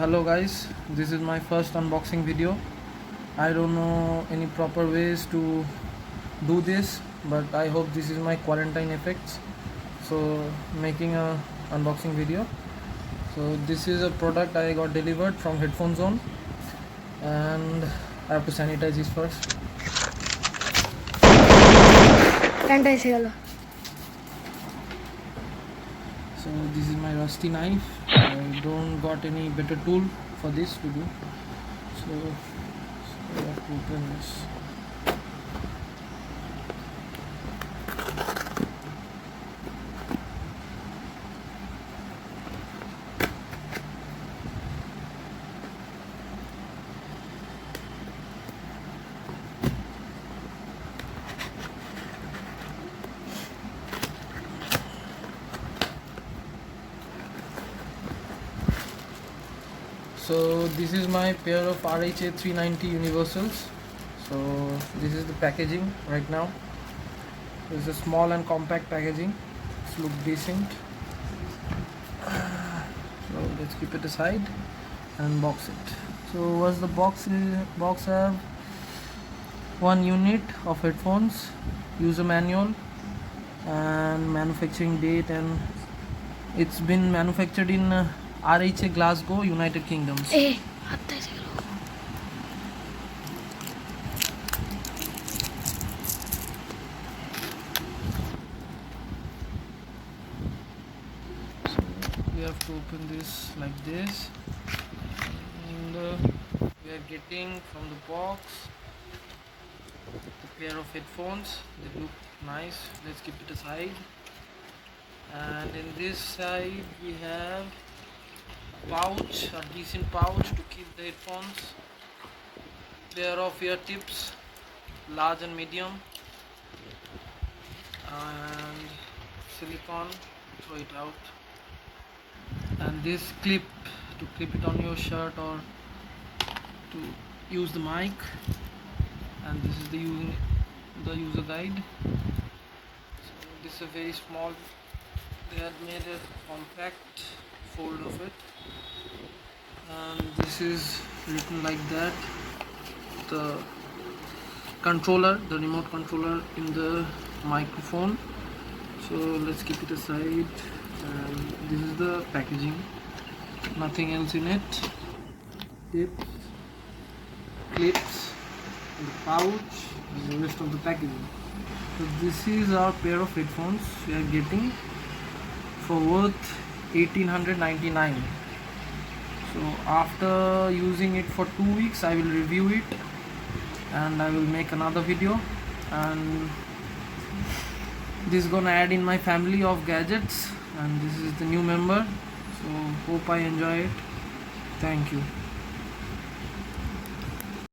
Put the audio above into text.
Hello guys, this is my first unboxing video. I don't know any proper ways to do this, but I hope this is my quarantine effects, so making a unboxing video. So this is a product I got delivered from Headphone Zone, and I have to sanitize this first. So this is my rusty knife. I don't got any better tool for this to do, so I have to open this. So this is my pair of RHA 390 universals. So this is the packaging right now. It's a small and compact packaging. It's look decent. So let's keep it aside and box it. So what's the box box have? One unit of headphones, user manual, and manufacturing date, and it's been manufactured in RHA Glasgow, United Kingdom. So we have to open this like this, and we are getting from the box the pair of headphones. They look nice. Let's keep it aside. And in this side we have pouch, a decent pouch to keep the headphones, pair of ear tips, large and medium, and silicone, throw it out, and this clip to clip it on your shirt or to use the mic, and this is the user guide. So this is a very small, they had made a compact fold of it, and this is written like that, the controller, the remote controller in the microphone. So let's keep it aside, and this is the packaging, nothing else in it. Tips, clips, the pouch, and the rest of the packaging. So this is our pair of headphones we are getting for worth 1899. So after using it for 2 weeks I will review it, and I will make another video, and this is gonna add in my family of gadgets, and this is the new member. So hope I enjoy it. Thank you.